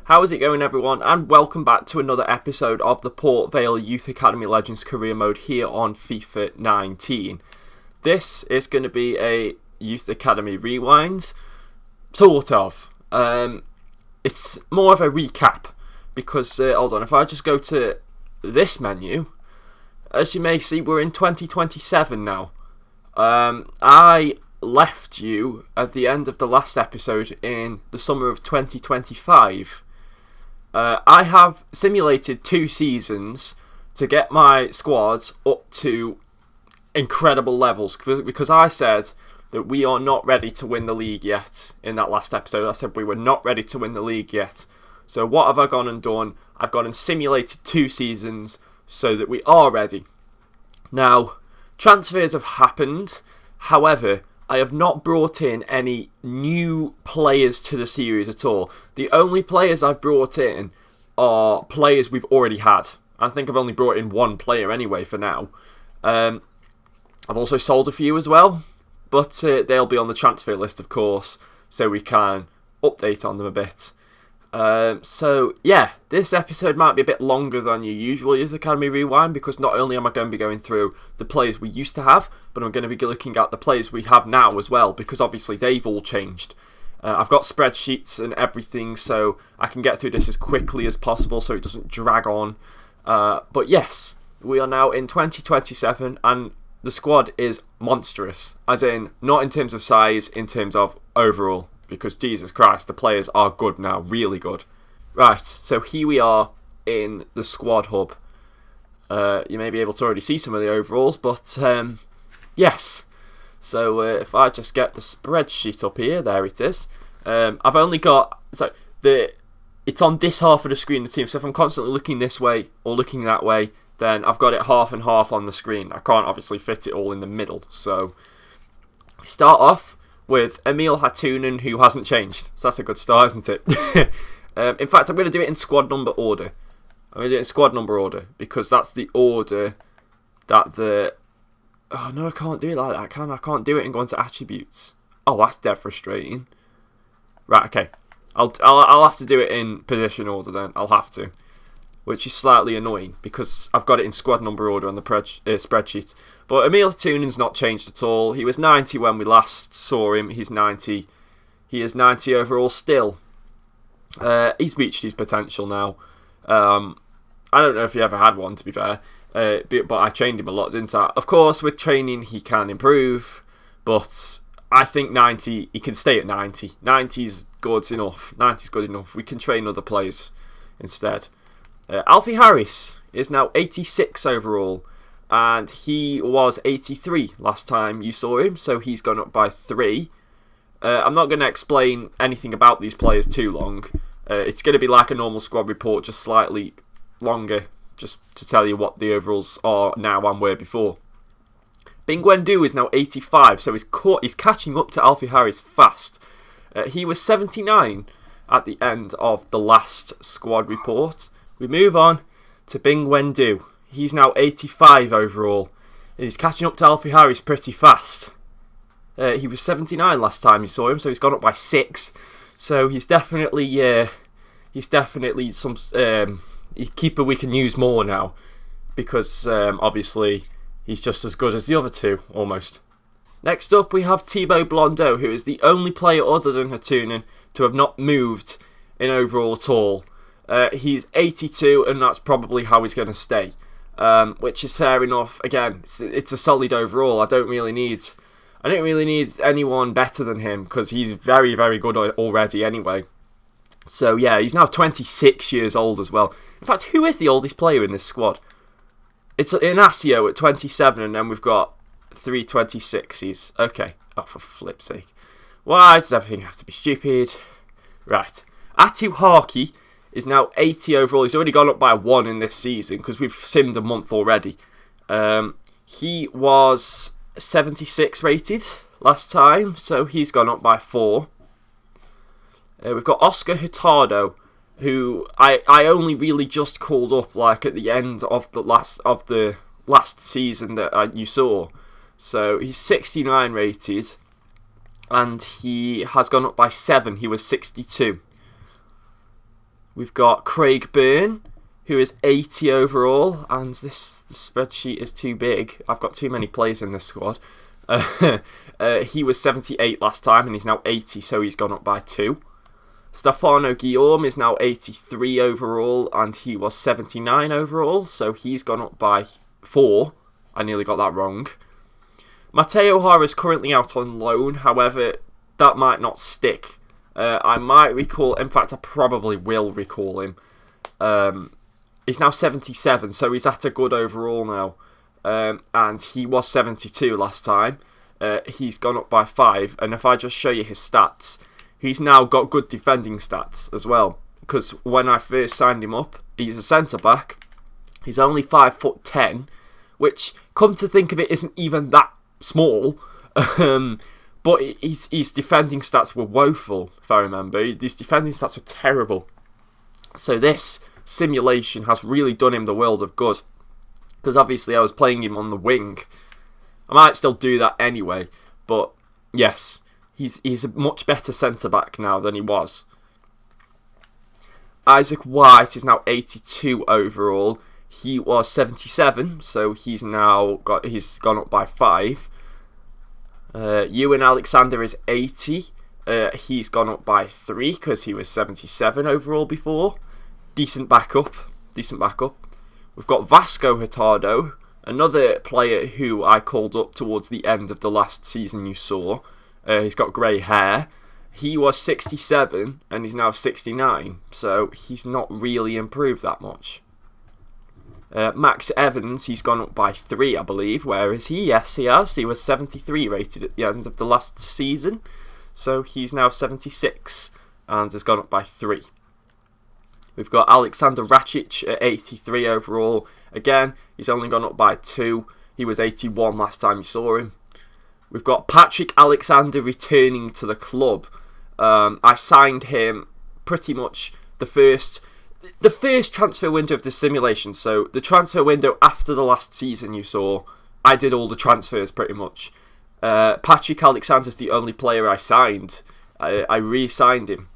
How is it going, everyone? And welcome back to another episode of the Port Vale Youth Academy Legends Career Mode here on FIFA 19. This is going to be a Youth Academy Rewind, sort of. It's more of a recap because, hold on, if I just go to this menu, as you may see, we're in 2027 now. I left you at the end of the last episode in the summer of 2025. I have simulated 2 seasons to get my squads up to incredible levels because I said that we are not ready to win the league yet. In that last episode I said we were not ready to win the league yet. So what have I gone and done? I've gone and simulated 2 seasons so that we are ready. Now, transfers have happened. However, I have not brought in any new players to the series at all. The only players I've brought in are players we've already had. I think I've only brought in 1 player anyway for now. I've also sold a few as well, but they'll be on the transfer list, of course, so we can update on them a bit. So yeah, this episode might be a bit longer than your usual Youth Academy Rewind because not only am I going to be going through the players we used to have, but I'm going to be looking at the players we have now as well because obviously they've all changed. I've got spreadsheets and everything so I can get through this as quickly as possible so it doesn't drag on. But yes, we are now in 2027 and the squad is monstrous, as in not in terms of size, in terms of overall. Because Jesus Christ, the players are good now, really good. Right, so here we are in the squad hub. You may be able to already see some of the overalls, but yes. So if I just get the spreadsheet up here, there it is. I've only got it's on this half of the screen, the team. So if I'm constantly looking this way or looking that way, then I've got it half and half on the screen. I can't obviously fit it all in the middle. So we start off with Emil Hatunen, who hasn't changed. So that's a good start, isn't it? In fact, I'm going to do it in squad number order. I'm going to do it in squad number order because that's the order that the... Oh, no, I can't do it like that, can I? I can't do it and go into attributes. Oh, that's dead frustrating. Right, okay. I'll have to do it in position order then. I'll have to. Which is slightly annoying because I've got it in squad number order on the spreadsheet. But Emil Hatunen's not changed at all. He was 90 when we last saw him. He's 90. He is 90 overall still. He's reached his potential now. I don't know if he ever had one, to be fair. But I trained him a lot, didn't I? Of course, with training, he can improve. But I think 90, he can stay at 90. 90's good enough. 90's good enough. We can train other players instead. Alfie Harris is now 86 overall, and he was 83 last time you saw him, so he's gone up by 3. I'm not going to explain anything about these players too long. It's going to be like a normal squad report, just slightly longer, just to tell you what the overalls are now and were before. Bingwendu is now 85, so he's catching up to Alfie Harris fast. He was 79 at the end of the last squad report. We move on to Bingwendu. He's now 85 overall. And he's catching up to Alfie Harris pretty fast. He was 79 last time you saw him, so he's gone up by 6. So he's definitely some keeper we can use more now. Because obviously he's just as good as the other 2, almost. Next up we have Thibaut Blondeau, who is the only player other than Hatunen to have not moved in overall at all. He's 82, and that's probably how he's going to stay, which is fair enough. Again, it's a solid overall. I don't really need anyone better than him because he's very, very good already anyway. So yeah, he's now 26 years old as well. In fact, who is the oldest player in this squad? It's Inacio at 27, and then we've got 3 26s. Okay, oh for flip's sake, why does everything have to be stupid? Right, Atu Harki is now 80 overall. He's already gone up by 1 in this season because we've simmed a month already. He was 76 rated last time, so he's gone up by 4. We've got Oscar Hurtado, who I only really just called up like at the end of the last season that you saw. So he's 69 rated, and he has gone up by 7. He was 62. We've got Craig Byrne, who is 80 overall, and the spreadsheet is too big. I've got too many players in this squad. He was 78 last time, and he's now 80, so he's gone up by 2. Stefano Guillaume is now 83 overall, and he was 79 overall, so he's gone up by 4. I nearly got that wrong. Matteo Hara is currently out on loan, however, that might not stick. I might recall, in fact, I probably will recall him. He's now 77, so he's at a good overall now. And he was 72 last time. He's gone up by 5, and if I just show you his stats, he's now got good defending stats as well. Because when I first signed him up, he's a centre-back. He's only 5'10", which, come to think of it, isn't even that small. But his defending stats were woeful, if I remember. His defending stats were terrible. So this simulation has really done him the world of good. Because obviously I was playing him on the wing. I might still do that anyway. But yes, he's a much better centre-back now than he was. Isaac White is now 82 overall. He was 77, so he's gone up by 5. Ewan Alexander is 80. He's gone up by 3 because he was 77 overall before. Decent backup. We've got Vasco Hurtado, another player who I called up towards the end of the last season you saw. He's got grey hair. He was 67 and he's now 69, so he's not really improved that much. Max Evans, he's gone up by 3, I believe. Where is he? Yes, he has. He was 73 rated at the end of the last season, so he's now 76 and has gone up by 3. We've got Alexander Racic at 83 overall. Again, he's only gone up by 2. He was 81 last time you saw him. We've got Patrick Alexander returning to the club. I signed him pretty much the first transfer window of the simulation. So the transfer window after the last season you saw, I did all the transfers pretty much. Patrick Alexander's the only player I signed. I re-signed him.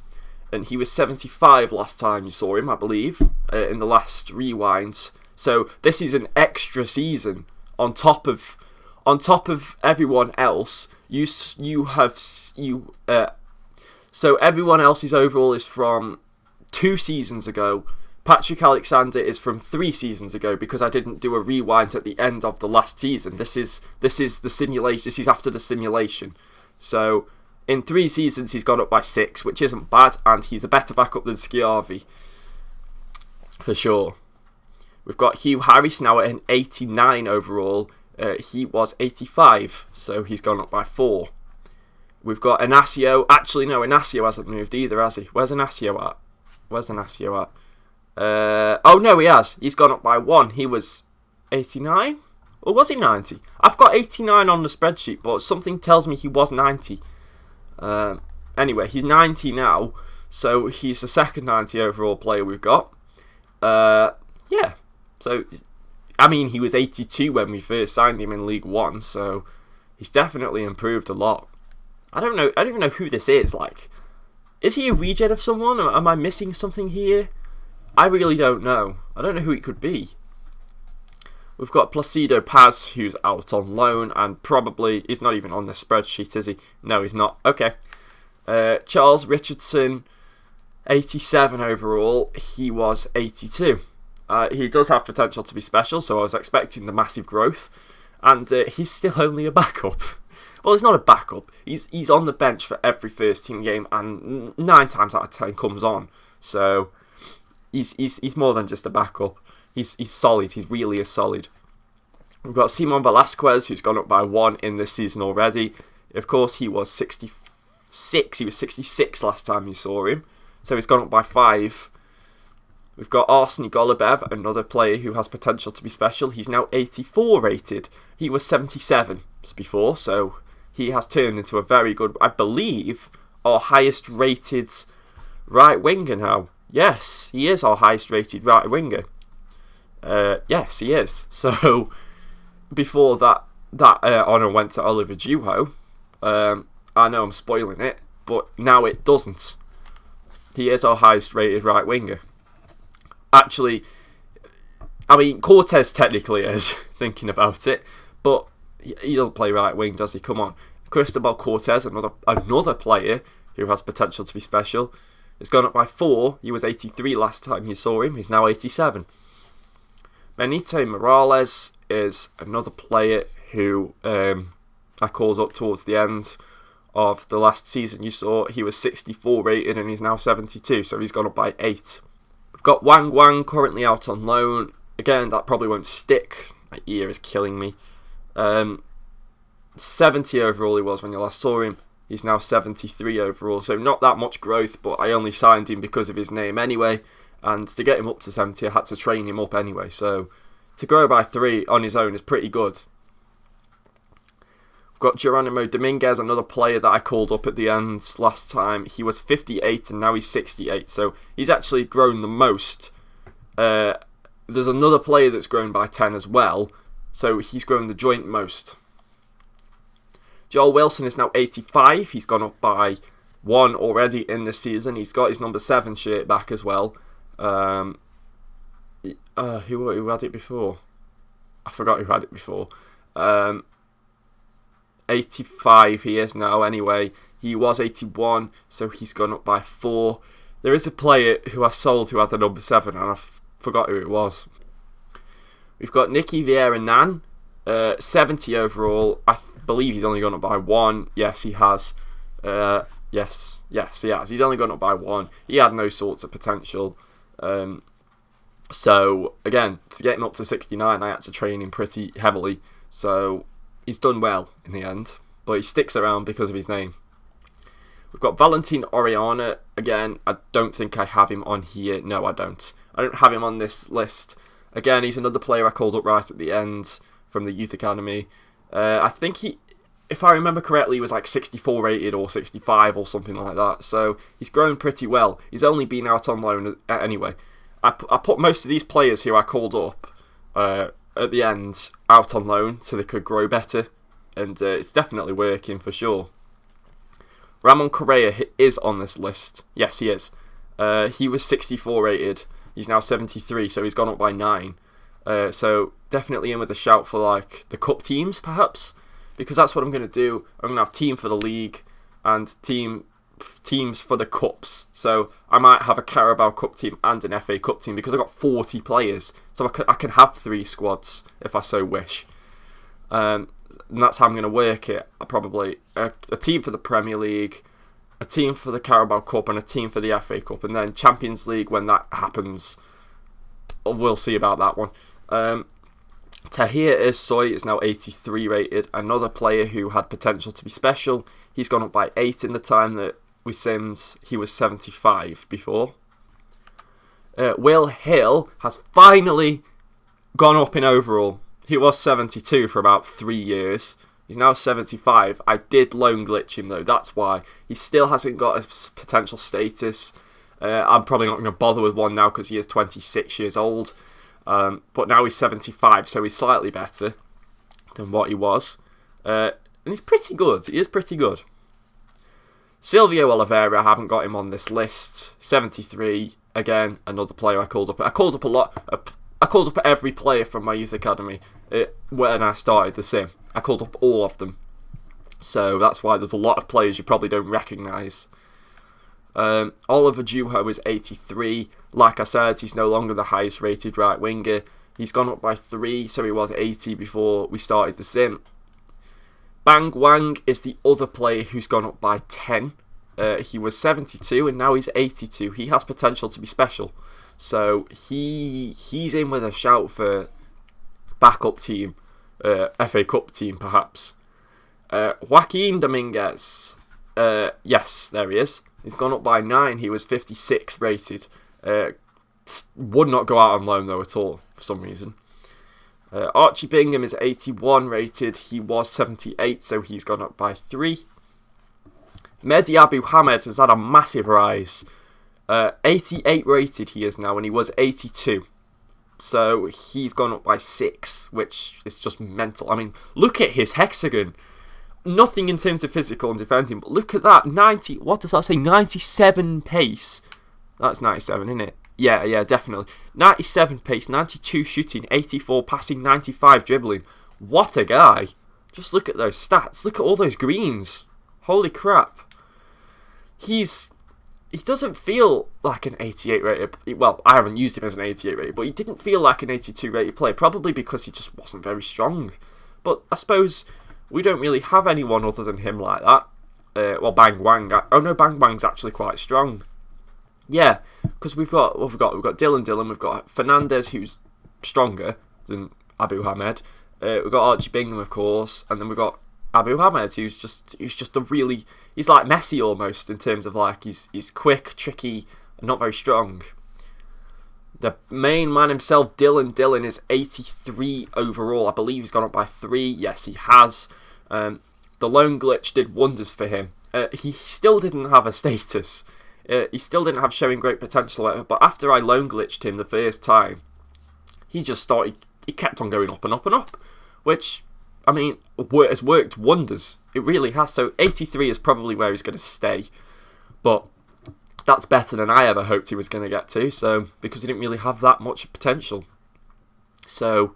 And he was 75 last time you saw him, I believe, in the last rewinds. So this is an extra season on top of everyone else. So everyone else's overall is from 2 seasons ago. Patrick Alexander is from 3 seasons ago because I didn't do a rewind at the end of the last season. This is the simulation. This is after the simulation. So in 3 seasons, he's gone up by 6, which isn't bad, and he's a better backup than Schiavi, for sure. We've got Hugh Harris now at an 89 overall. He was 85, so he's gone up by 4. We've got Inacio. Actually, no, Inacio hasn't moved either, has he? Where's Inacio at? Oh, no, he has. He's gone up by 1. He was 89? Or was he 90? I've got 89 on the spreadsheet, but something tells me he was 90. Anyway, he's 90 now, so he's the second 90 overall player we've got. Yeah, so, I mean, he was 82 when we first signed him in League One, so he's definitely improved a lot. I don't even know who this is, like, is he a regen of someone? Am I missing something here? I really don't know. I don't know who it could be. We've got Placido Paz, who's out on loan, and probably, he's not even on the spreadsheet, is he? No, he's not. Okay. Charles Richardson, 87 overall. He was 82. He does have potential to be special, so I was expecting the massive growth. And he's still only a backup. Well, he's not a backup. He's on the bench for every first team game, and 9 times out of 10 comes on. So he's more than just a backup. He's solid. He really is solid. We've got Simon Velasquez, who's gone up by 1 in this season already. Of course, he was 66. He was 66 last time you saw him. So he's gone up by 5. We've got Arseny Golubev, another player who has potential to be special. He's now 84 rated. He was 77 before, so he has turned into a very good, I believe, our highest rated right winger now. Yes, he is our highest rated right winger. Yes, he is. So before that honour went to Oliver Duho. I know I'm spoiling it, but now it doesn't. He is our highest rated right winger. actually, I mean, Cortez technically is, thinking about it, but he doesn't play right wing, does he? Come on. Cristobal Cortez, another player who has potential to be special, has gone up by 4. He was 83 last time you saw him. He's now 87. Benito Morales is another player who I called up towards the end of the last season you saw. He was 64 rated and he's now 72, so he's gone up by 8. We've got Wang Wang currently out on loan. Again, that probably won't stick. My ear is killing me. 70 overall he was when you last saw him. He's now 73 overall, so not that much growth, but I only signed him because of his name anyway. And to get him up to 70, I had to train him up anyway. So to grow by 3 on his own is pretty good. We've got Geronimo Dominguez, another player that I called up at the end last time. He was 58 and now he's 68. So he's actually grown the most. There's another player that's grown by 10 as well. So he's grown the joint most. Joel Wilson is now 85. He's gone up by 1 already in this season. He's got his number 7 shirt back as well. Who had it before? I forgot who had it before. 85 he is now anyway. He was 81, so he's gone up by 4. There is a player who I sold who had the number 7, and I forgot who it was. We've got Nicky Vieira Nan, 70 overall. I believe he's only gone up by 1. Yes, he has. Yes, he has. He's only gone up by 1. He had no sorts of potential. So, again, to get him up to 69, I had to train him pretty heavily. So, he's done well in the end. But he sticks around because of his name. We've got Valentin Oriana. Again, I don't think I have him on here. No, I don't. I don't have him on this list. Again, he's another player I called up right at the end from the Youth Academy. I think he, if I remember correctly, he was like 64 rated or 65 or something like that. So he's grown pretty well. He's only been out on loan anyway. I put most of these players who I called up at the end out on loan so they could grow better. And it's definitely working for sure. Ramon Correa is on this list. Yes, he is. He was 64 rated. He's now 73, so he's gone up by 9. So definitely in with a shout for like the cup teams, perhaps, because that's what I'm going to do. I'm going to have team for the league and teams for the cups. So I might have a Carabao Cup team and an FA Cup team because I've got 40 players, so I can have 3 squads if I so wish. And that's how I'm going to work it. Probably a team for the Premier League, a team for the Carabao Cup, and a team for the FA Cup, and then Champions League when that happens. We'll see about that one. Tahir Soy is now 83 rated, another player who had potential to be special. He's gone up by 8 in the time that we simmed. He was 75 before. Will Hill has finally gone up in overall. He was 72 for about 3 years. He's now 75. I did loan glitch him though, that's why. He still hasn't got a potential status. I'm probably not going to bother with one now because he is 26 years old. But now he's 75, so he's slightly better than what he was. And he's pretty good. He is pretty good. Silvio Oliveira, I haven't got him on this list. 73, again, another player I called up. I called up a lot. I called up every player from my youth academy when I started the sim. I called up all of them. So that's why there's a lot of players you probably don't recognise. Oliver Juho is 83. Like I said, he's no longer the highest rated right winger. He's gone up by 3, so he was 80 before we started the sim. Bang Wang is the other player who's gone up by 10. He was 72 and now he's 82. He has potential to be special. So he's in with a shout for backup team, FA Cup team perhaps. Joaquin Dominguez. Yes, there he is. He's gone up by 9. He was 56 rated. Would not go out on loan though at all for some reason. Archie Bingham is 81 rated. He was 78, so he's gone up by 3. Mehdi Abu Hamed has had a massive rise. 88 rated he is now, and he was 82. So he's gone up by 6, which is just mental. I mean, look at his hexagon. Nothing in terms of physical and defending, but look at that. 90, what does that say? 97 pace. That's 97, isn't it? Yeah, definitely. 97 pace, 92 shooting, 84 passing, 95 dribbling. What a guy. Just look at those stats. Look at all those greens. Holy crap. He doesn't feel like an 88 rated. Well, I haven't used him as an 88 rated, but he didn't feel like an 82 rated player, probably because he just wasn't very strong. But I suppose we don't really have anyone other than him like that. Well, Bang Wang. Oh no, Bang Wang's actually quite strong. Yeah, because we've got Dylan, we've got Fernandez, who's stronger than Abu Hamed. We've got Archie Bingham, of course, and then we've got Abu Hamed, who's just a really, he's like Messi almost in terms of like he's quick, tricky, and not very strong. The main man himself, Dylan is 83 overall. I believe he's gone up by 3. Yes, he has. The lone glitch did wonders for him. He still didn't have a status. He still didn't have showing great potential, but after I lone glitched him the first time, he just started. He kept on going up and up and up, which, I mean, has worked wonders. It really has. So 83 is probably where he's going to stay, but that's better than I ever hoped he was going to get to. So because he didn't really have that much potential, so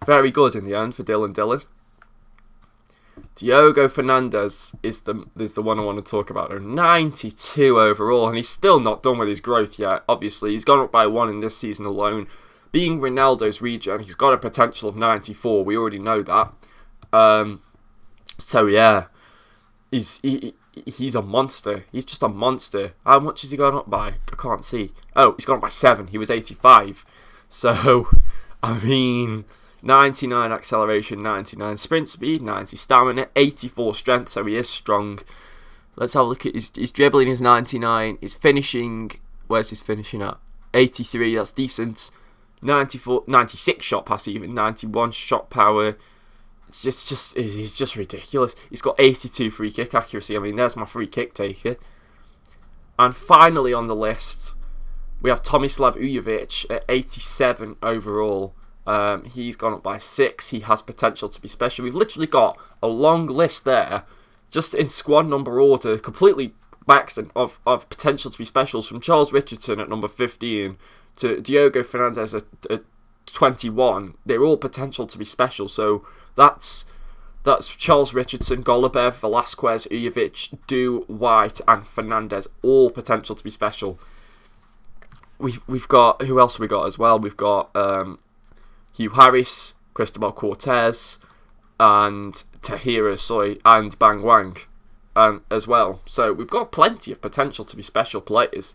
very good in the end for Dylan. Diogo Fernandez is the one I want to talk about. 92 overall, and he's still not done with his growth yet. Obviously, he's gone up by 1 in this season alone. Being Ronaldo's regen, he's got a potential of 94. We already know that. So yeah, he's a monster. He's just a monster. How much has he gone up by? I can't see. Oh, he's gone up by 7. He was 85. So, I mean, 99 acceleration, 99 sprint speed, 90 stamina, 84 strength, so he is strong. Let's have a look at his dribbling is 99, his finishing, where's his finishing at? 83, that's decent. 96 shot pass even, 91 shot power. He's just ridiculous. He's got 82 free kick accuracy. I mean, there's my free kick taker. And finally on the list, we have Tomislav Ujovic at 87 overall. He's gone up by 6. He has potential to be special. We've literally got a long list there, just in squad number order, completely by accident, of potential to be specials, from Charles Richardson at number 15 to Diogo Fernandez at 21. They're all potential to be special. So that's Charles Richardson, Golubev, Velasquez, Ujovic, Du, White, and Fernandez, all potential to be special. We've got, who else have we got as well? We've got Hugh Harris, Cristobal Cortez, and Tahira Soy, and Bang Wang as well. So we've got plenty of potential to be special players.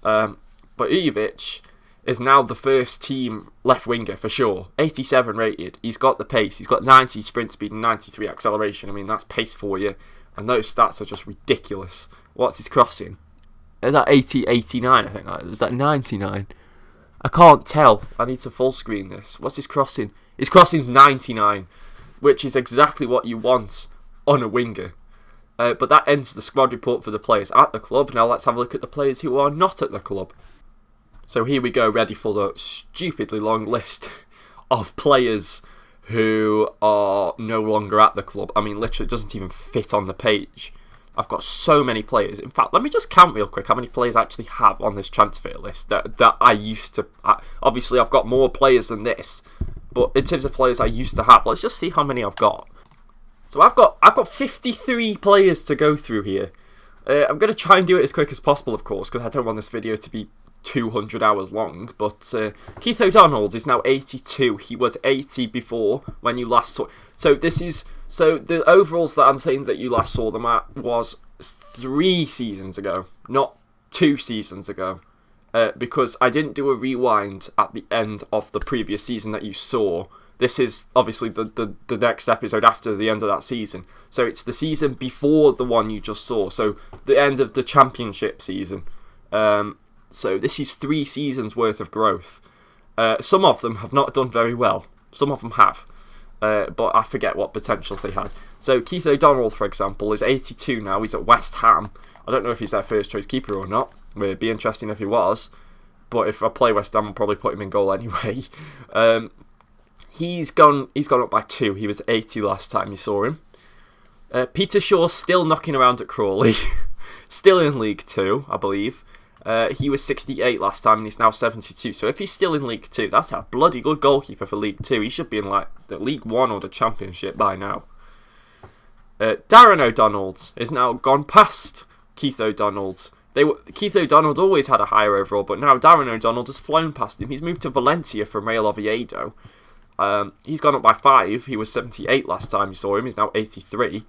But Ujovic is now the first team left winger for sure. 87 rated. He's got the pace. He's got 90 sprint speed and 93 acceleration. I mean, that's pace for you. And those stats are just ridiculous. What's his crossing? Is that 80, 89, I think? Is that 99? I can't tell. I need to full screen this. What's his crossing? His crossing's 99, which is exactly what you want on a winger. But that ends the squad report for the players at the club. Now let's have a look at the players who are not at the club. So here we go, ready for the stupidly long list of players who are no longer at the club. I mean, literally, it doesn't even fit on the page. I've got so many players. In fact, let me just count real quick how many players I actually have on this transfer list that I used to... Obviously, I've got more players than this, but in terms of players I used to have, let's just see how many I've got. So I've got 53 players to go through here. I'm going to try and do it as quick as possible, of course, because I don't want this video to be 200 hours long, but Keith O'Donnell is now 82. He was 80 before when you last saw. So the overalls that I'm saying that you last saw them at was 3 seasons ago, not 2 seasons ago, because I didn't do a rewind at the end of the previous season that you saw. This is obviously the next episode after the end of that season. So it's the season before the one you just saw. So the end of the championship season. So this is 3 seasons worth of growth. Some of them have not done very well. Some of them have. But I forget what potentials they had. So Keith O'Donnell, for example, is 82 now. He's at West Ham. I don't know if he's their first choice keeper or not. It'd be interesting if he was. But if I play West Ham, I'll probably put him in goal anyway. He's gone up by 2. He was 80 last time you saw him. Peter Shaw's still knocking around at Crawley. Still in League 2, I believe. He was 68 last time and he's now 72. So if he's still in League 2, that's a bloody good goalkeeper for League 2. He should be in like the League 1 or the Championship by now. Darren O'Donnell is now gone past Keith O'Donnell. Keith O'Donnell always had a higher overall, but now Darren O'Donnell has flown past him. He's moved to Valencia from Real Oviedo. He's gone up by 5. He was 78 last time you saw him. He's now 83.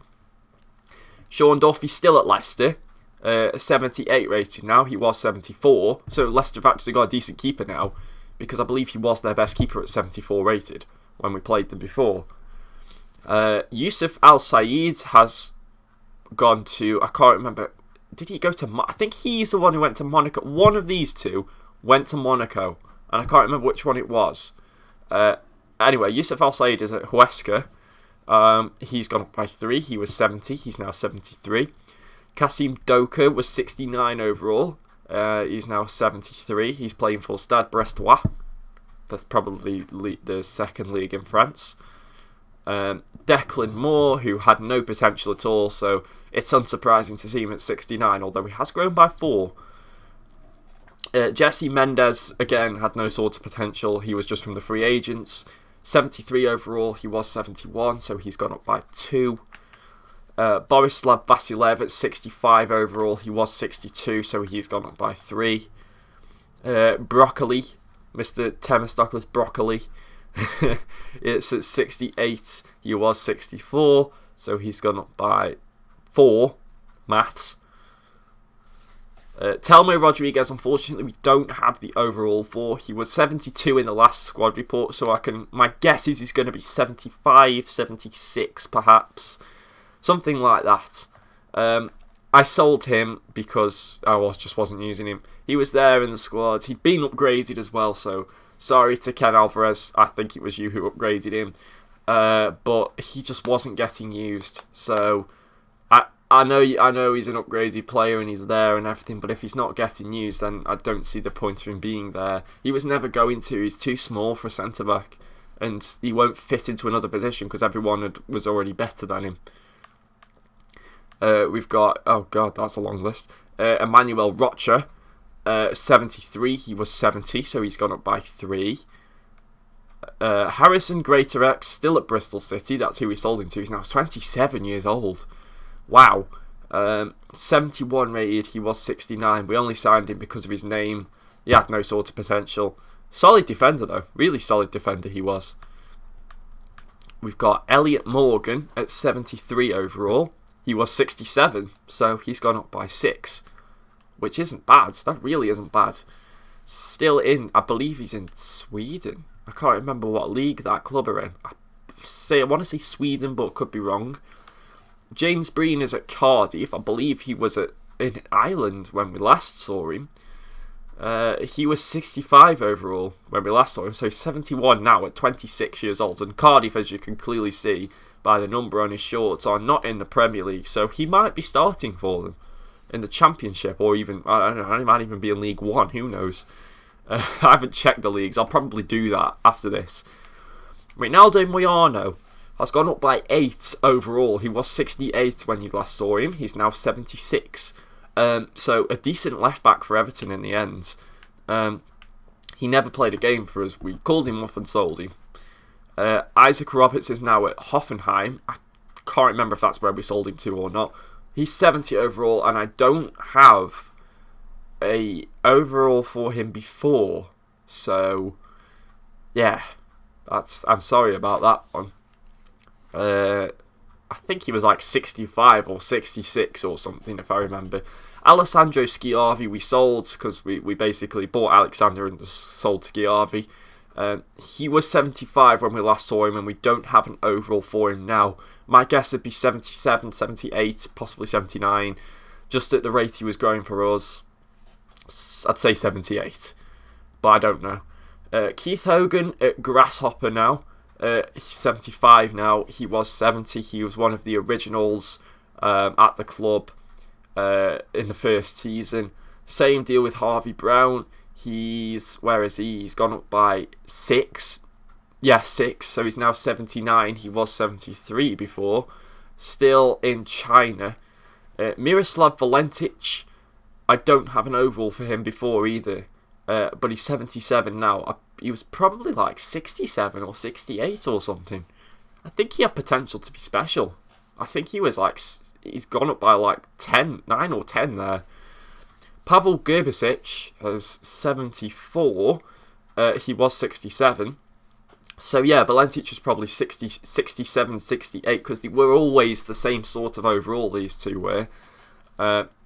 Sean Duffy's still at Leicester. 78 rated now. He was 74. So Leicester have actually got a decent keeper now, because I believe he was their best keeper at 74 rated when we played them before. Yusuf Al Saeed has gone to, I can't remember, did he go to, I think he's the one who went to Monaco. One of these two went to Monaco, and I can't remember which one it was. Anyway, Yusuf Al Saeed is at Huesca. He's gone up by 3. He was 70. He's now 73. Kasim Doka was 69 overall. He's now 73. He's playing for Stade Brestois. That's probably the second league in France. Declan Moore, who had no potential at all, so it's unsurprising to see him at 69, although he has grown by 4. Jesse Mendes, again, had no sort of potential. He was just from the free agents. 73 overall, he was 71, so he's gone up by 2. Borislav Vasilev at 65 overall, he was 62, so he's gone up by 3. Broccoli, Mr. Temistocles Broccoli, it's at 68, he was 64, so he's gone up by 4. Maths. Telmo Rodriguez, unfortunately, we don't have the overall for. He was 72 in the last squad report, so my guess is he's going to be 75, 76 perhaps. Something like that. I sold him because I just wasn't using him. He was there in the squad. He'd been upgraded as well, so sorry to Ken Alvarez. I think it was you who upgraded him. But he just wasn't getting used. So I know he's an upgraded player and he's there and everything, but if he's not getting used, then I don't see the point of him being there. He was never going to. He's too small for a centre-back, and he won't fit into another position because everyone was already better than him. We've got, oh god, that's a long list. Emmanuel Rocha, 73. He was 70, so he's gone up by 3. Harrison Greatorex, still at Bristol City. That's who we sold him to. He's now 27 years old. Wow. 71 rated. He was 69. We only signed him because of his name. He had no sort of potential. Solid defender, though. Really solid defender he was. We've got Elliot Morgan at 73 overall. He was 67, so he's gone up by 6, which isn't bad. That really isn't bad. Still in, I believe he's in Sweden. I can't remember what league that club are in. I want to say Sweden, but could be wrong. James Breen is at Cardiff. I believe he was in Ireland when we last saw him. He was 65 overall when we last saw him, so 71 now at 26 years old. And Cardiff, as you can clearly see by the number on his shorts, are not in the Premier League, so he might be starting for them in the Championship, or even, I don't know, he might even be in League 1, who knows. I haven't checked the leagues. I'll probably do that after this. Ronaldo Moyano has gone up by 8 overall. He was 68 when you last saw him. He's now 76. So a decent left back for Everton in the end. He never played a game for us. We called him up and sold him. Isaac Roberts is now at Hoffenheim. I can't remember if that's where we sold him to or not. He's 70 overall, and I don't have a overall for him before. So yeah, I'm sorry about that one. I think he was like 65 or 66 or something, if I remember. Alessandro Schiavi we sold because we basically bought Alexander and sold Schiavi. He was 75 when we last saw him, and we don't have an overall for him now. My guess would be 77, 78, possibly 79. Just at the rate he was growing for us, I'd say 78, but I don't know. Keith Hogan at Grasshopper now. He's 75 now. He was 70. He was one of the originals at the club in the first season. Same deal with Harvey Brown. Where is he? He's gone up by 6. Yeah, 6. So he's now 79. He was 73 before. Still in China. Miroslav Valentic. I don't have an overall for him before either. But he's 77 now. He was probably like 67 or 68 or something. I think he had potential to be special. I think he was like, he's gone up by like 9 or 10 there. Pavel Gerbisic has 74. He was 67. So yeah, Valentic was probably 60, 67, 68, because they were always the same sort of overall, these two were.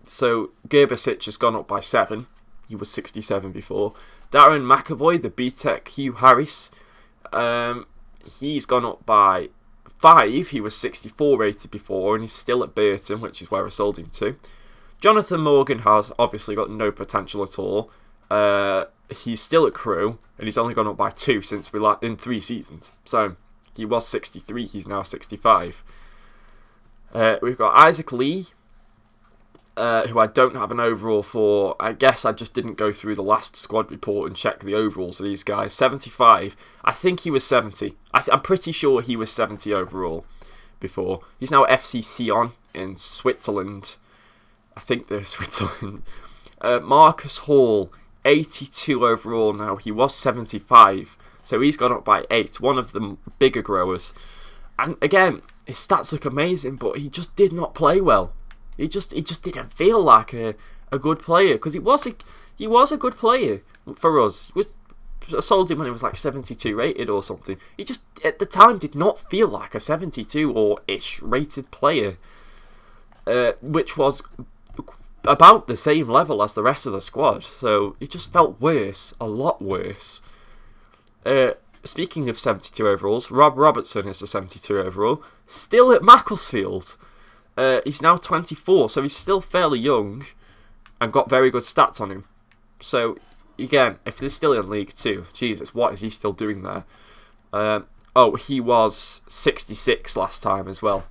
So Gerbisic has gone up by 7. He was 67 before. Darren McAvoy, the BTEC Hugh Harris, he's gone up by 5. He was 64 rated before, and he's still at Burton, which is where I sold him to. Jonathan Morgan has obviously got no potential at all. He's still at Crewe, and he's only gone up by 2 since in 3 seasons. So he was 63, he's now 65. We've got Isaac Lee, who I don't have an overall for. I guess I just didn't go through the last squad report and check the overalls of these guys. 75. I think he was 70. I'm pretty sure he was 70 overall before. He's now FC Sion in Switzerland. I think they're Switzerland. Marcus Hall, 82 overall now. He was 75. So he's gone up by 8. One of the bigger growers. And again, his stats look amazing, but he just did not play well. He just didn't feel like a good player, because he was a good player for us. I sold him when he was like 72 rated or something. He just at the time did not feel like a 72 or ish rated player, which was about the same level as the rest of the squad. So it just felt worse, a lot worse. Speaking of 72 overalls, Rob Robertson is a 72 overall, still at Macclesfield. He's now 24, so he's still fairly young and got very good stats on him. So, again, if they're still in League 2, Jesus, what is he still doing there? He was 66 last time as well.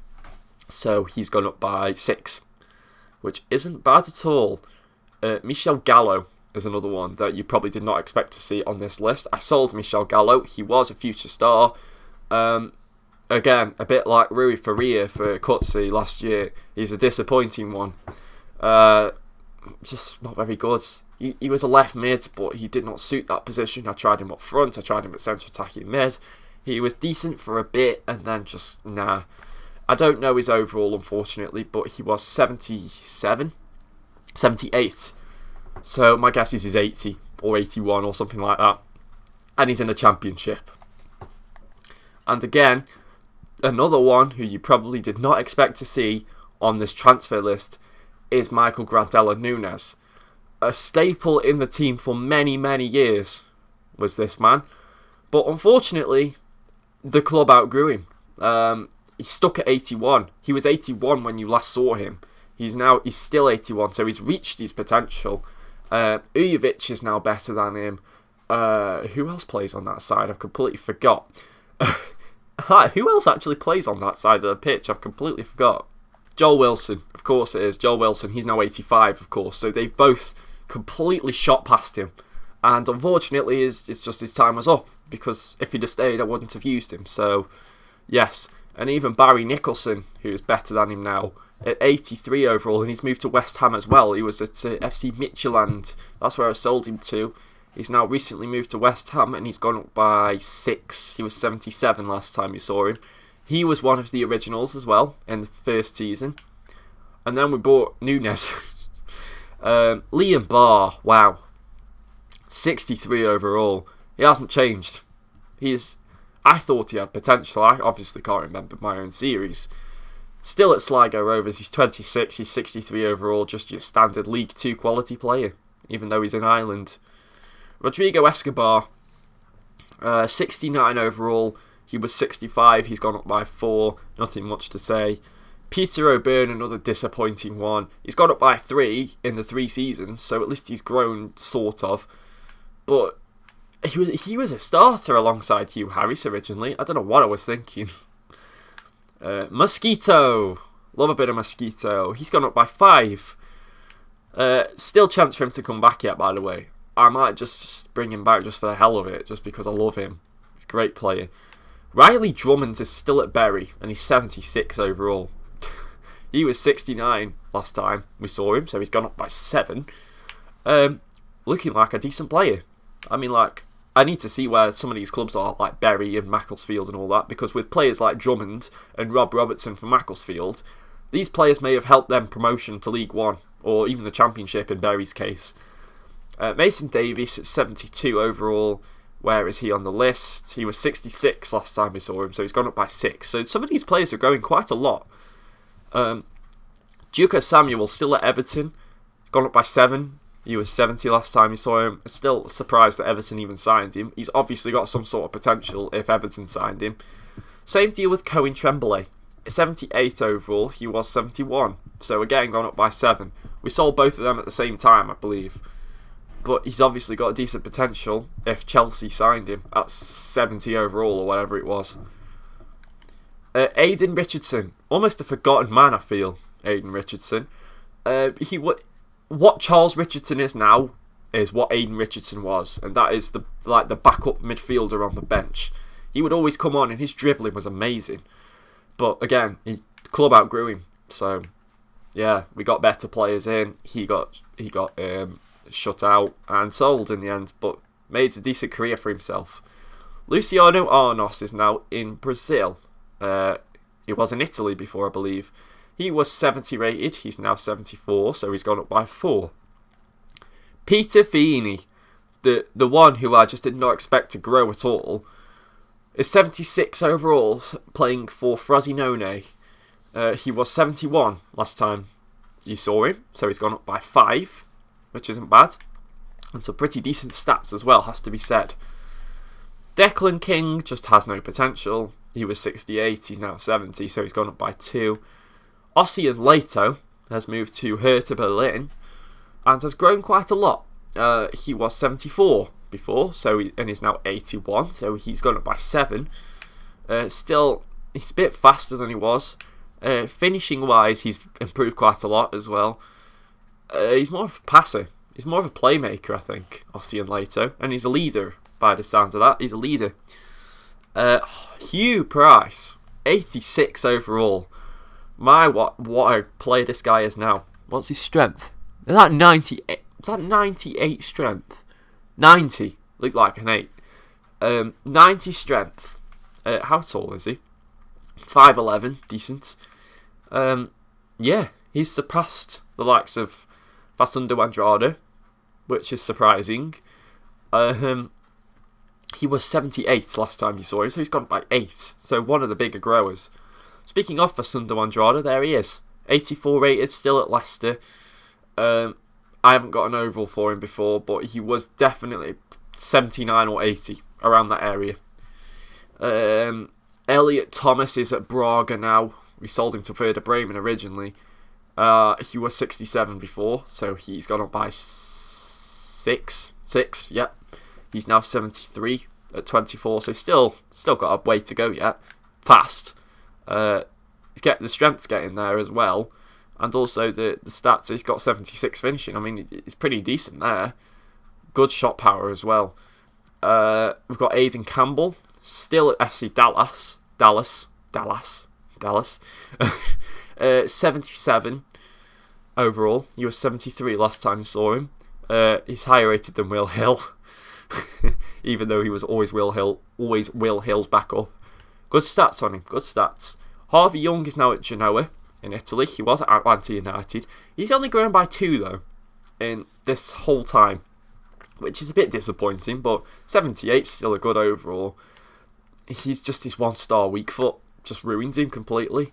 So, he's gone up by 6, which isn't bad at all. Michel Gallo is another one that you probably did not expect to see on this list. I sold Michel Gallo. He was a future star. Again, a bit like Rui Faria for Cutsy last year. He's a disappointing one. Just not very good. He was a left mid, but he did not suit that position. I tried him up front. I tried him at centre attacking mid. He was decent for a bit, and then just, nah. I don't know his overall, unfortunately, but he was 77? 78. So my guess is he's 80 or 81 or something like that. And he's in the Championship. And again, another one who you probably did not expect to see on this transfer list is Michael Gradella Nunes. A staple in the team for many, many years was this man. But unfortunately, the club outgrew him. He's stuck at 81. He was 81 when you last saw him. He's still 81, so he's reached his potential. Ujovic is now better than him. Who else plays on that side? I've completely forgot. Who else actually plays on that side of the pitch? I've completely forgot. Joel Wilson, of course it is. Joel Wilson, he's now 85, of course. So they've both completely shot past him. And unfortunately, it's just his time was up. Because if he'd have stayed, I wouldn't have used him. So, yes. And even Barry Nicholson, who's better than him now, at 83 overall. And he's moved to West Ham as well. He was at FC Midtjylland. That's where I sold him to. He's now recently moved to West Ham, and he's gone up by 6. He was 77 last time you saw him. He was one of the originals as well in the first season. And then we bought Nunes. Liam Barr, wow. 63 overall. He hasn't changed. I thought he had potential. I obviously can't remember my own series. Still at Sligo Rovers, he's 26, he's 63 overall, just your standard League 2 quality player, even though he's in Ireland. Rodrigo Escobar, 69 overall. He was 65. He's gone up by 4. Nothing much to say. Peter O'Byrne, another disappointing one. He's gone up by 3 in the 3 seasons, so at least he's grown, sort of. But he was a starter alongside Hugh Harris originally. I don't know what I was thinking. Mosquito. Love a bit of Mosquito. He's gone up by 5. Still chance for him to come back yet, by the way. I might just bring him back just for the hell of it, just because I love him. He's a great player. Riley Drummond is still at Bury, and he's 76 overall. He was 69 last time we saw him, so he's gone up by 7. Looking like a decent player. I mean, like, I need to see where some of these clubs are, like Bury and Macclesfield and all that, because with players like Drummond and Rob Robertson from Macclesfield, these players may have helped them promotion to League One, or even the Championship in Bury's case. Mason Davies at 72 overall. Where is he on the list? He was 66 last time we saw him, so he's gone up by 6. So some of these players are growing quite a lot. Duke Samuel still at Everton. He's gone up by 7. He was 70 last time we saw him. Still surprised that Everton even signed him. He's obviously got some sort of potential if Everton signed him. Same deal with Cohen Tremblay. 78 overall. He was 71. So again, gone up by 7. We sold both of them at the same time, I believe. But he's obviously got a decent potential if Chelsea signed him at 70 overall or whatever it was. Aidan Richardson. Almost a forgotten man, I feel. Aidan Richardson. What Charles Richardson is now is what Aidan Richardson was, and that is the backup midfielder on the bench. He would always come on, and his dribbling was amazing. But again, the club outgrew him, so yeah, we got better players in. He got shut out and sold in the end, but made a decent career for himself. Luciano Arnos is now in Brazil. He was in Italy before, I believe. He was 70 rated, he's now 74, so he's gone up by 4. Peter Feeney, the one who I just did not expect to grow at all, is 76 overall, playing for Frosinone. He was 71 last time you saw him, so he's gone up by 5, which isn't bad. And some pretty decent stats as well, has to be said. Declan King just has no potential. He was 68, he's now 70, so he's gone up by 2. Ossian Leto has moved to Hertha Berlin and has grown quite a lot. He was 74 before, and he's now 81, so he's gone up by 7. Still, he's a bit faster than he was. Finishing wise, he's improved quite a lot as well. He's more of a passer. He's more of a playmaker, I think, Ossian Leto, and he's a leader by the sound of that. He's a leader. Hugh Price, 86 overall. What a player this guy is now. What's his strength? Is that 98? Is that 98 strength? 90. Looked like an 8. 90 strength. How tall is he? 5'11". Decent. Yeah, he's surpassed the likes of Facundo Andrade, which is surprising. He was 78 last time you saw him, so he's gone by 8. So one of the bigger growers. Speaking of Facundo Andrade, there he is. 84 rated, still at Leicester. I haven't got an overall for him before, but he was definitely 79 or 80, around that area. Elliot Thomas is at Braga now. We sold him to Werder Bremen originally. He was 67 before, so he's gone up by 6. Yep. He's now 73 at 24, so still got a way to go yet. Fast. The strength's getting there as well, and also the stats. He's got 76 finishing. I mean, it's pretty decent there. Good shot power as well. We've got Aidan Campbell, still at FC Dallas. 77 overall. He was 73 last time I saw him. He's higher rated than Will Hill, even though he was always Will Hill's backup. Good stats on him, good stats. Harvey Young is now at Genoa in Italy. He was at Atlanta United. He's only grown by 2 though in this whole time, which is a bit disappointing, but 78 is still a good overall. He's just his 1-star weak foot just ruins him completely.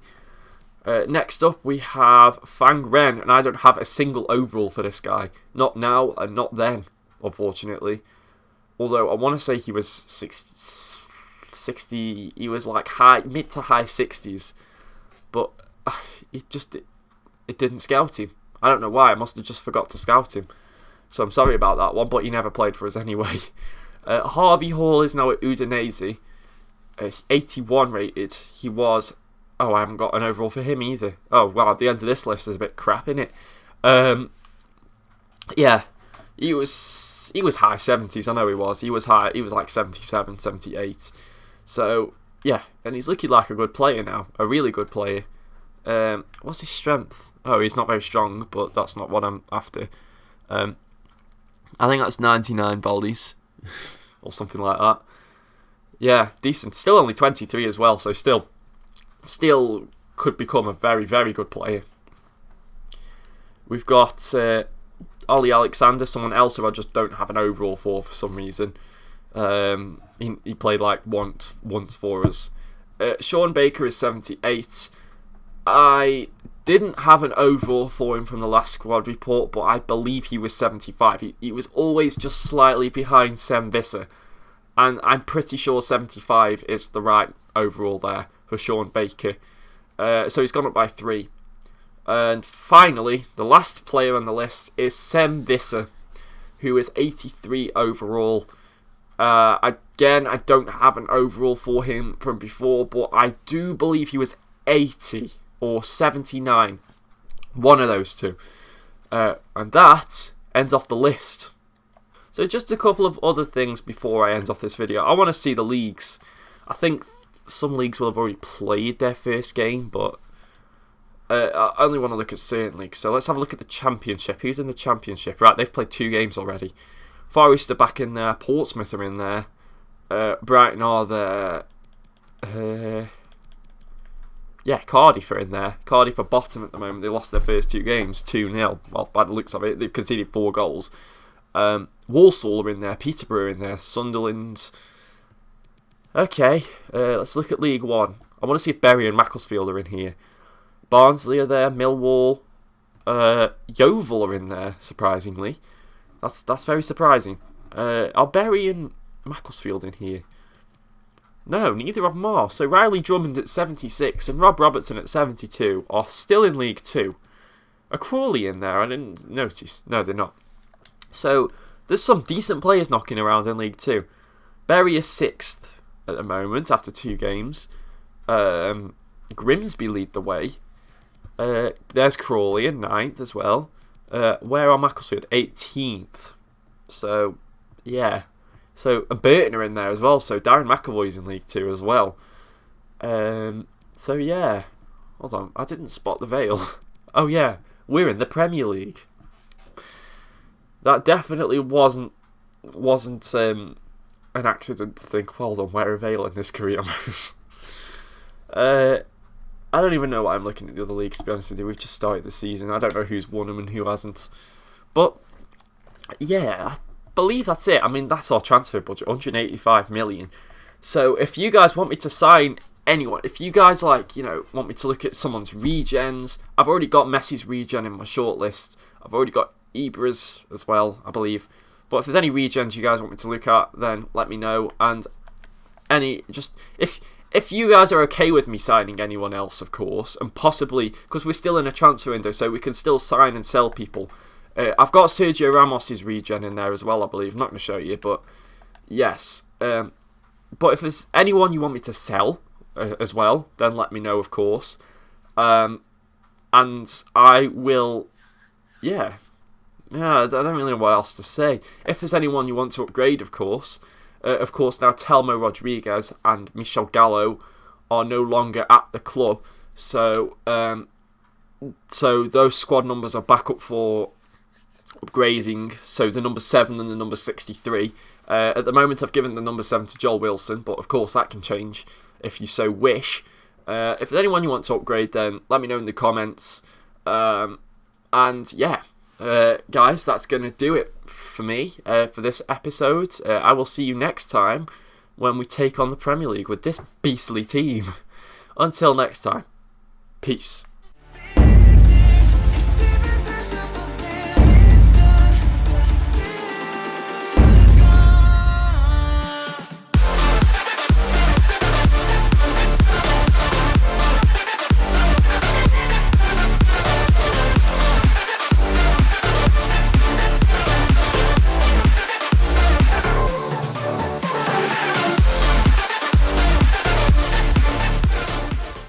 Next up we have Fang Ren, and I don't have a single overall for this guy. Not now and not then, unfortunately. Although I want to say he was 60, he was like mid to high 60s, but it didn't scout him. I don't know why. I must have just forgot to scout him. So I'm sorry about that one, but he never played for us anyway. Harvey Hall is now at Udinese. 81 rated. He was... Oh, I haven't got an overall for him either. Oh, well, at the end of this list is a bit crap, isn't it? Yeah, he was high 70s. I know he was. He was like 77, 78. So, yeah, and he's looking like a good player now. A really good player. What's his strength? Oh, he's not very strong, but that's not what I'm after. I think that's 99 volleys or something like that. Yeah, decent. Still only 23 as well, so still could become a very, very good player. We've got Ollie Alexander, someone else who I just don't have an overall for some reason. He played like once for us. Sean Baker is 78. I didn't have an overall for him from the last squad report, but I believe he was 75. He was always just slightly behind Sem Visser, and I'm pretty sure 75 is the right overall there for Sean Baker. So he's gone up by 3. And finally, the last player on the list is Sem Visser, who is 83 overall. Again, I don't have an overall for him from before, but I do believe he was 80 or 79. One of those two. And that ends off the list. So just a couple of other things before I end off this video. I want to see the leagues. I think some leagues will have already played their first game, but I only want to look at certain leagues. So let's have a look at the Championship. Who's in the Championship? Right, they've played 2 games already. Forest are back in there. Portsmouth are in there. Brighton are there. Yeah, Cardiff are in there. Cardiff are bottom at the moment. They lost their first 2 games, 2-0. Well, by the looks of it, they've conceded 4 goals. Walsall are in there. Peterborough are in there. Sunderland. Okay, let's look at League 1. I want to see if Bury and Macclesfield are in here. Barnsley are there. Millwall. Yeovil are in there, surprisingly. That's very surprising. Are Bury and Macclesfield in here? No, neither of them are. So Riley Drummond at 76 and Rob Robertson at 72 are still in League 2. Are Crawley in there? I didn't notice. No, they're not. So there's some decent players knocking around in League 2. Bury is 6th at the moment after 2 games. Grimsby lead the way. There's Crawley in 9th as well. Where are Macclesfield? 18th. So, yeah. So, and Burton are in there as well. So, Darren McAvoy's in League 2 as well. So, yeah. Hold on. I didn't spot the Vale. Oh, yeah. We're in the Premier League. That definitely wasn't an accident to think, well done, where are Vale in this career mode? I don't even know why I'm looking at the other leagues, to be honest with you. We've just started the season. I don't know who's won them and who hasn't. But, yeah, I believe that's it. I mean, that's our transfer budget, 185 million. So, if you guys want me to sign anyone, if you guys, like, you know, want me to look at someone's regens, I've already got Messi's regen in my shortlist. I've already got Ibra's as well, I believe. But if there's any regens you guys want me to look at, then let me know. And if you guys are okay with me signing anyone else, of course, and possibly, because we're still in a transfer window, so we can still sign and sell people. I've got Sergio Ramos's regen in there as well, I believe. I'm not going to show you, but yes. But if there's anyone you want me to sell as well, then let me know, of course. And I will, yeah, I don't really know what else to say. If there's anyone you want to upgrade, of course now Telmo Rodriguez and Michel Gallo are no longer at the club, so those squad numbers are back up for upgrading. So the number 7 and the number 63. At the moment, I've given the number 7 to Joel Wilson, but of course that can change if you so wish. If there's anyone you want to upgrade, then let me know in the comments. And yeah. Guys, that's going to do it for me for this episode. I will see you next time when we take on the Premier League with this beastly team. Until next time, peace.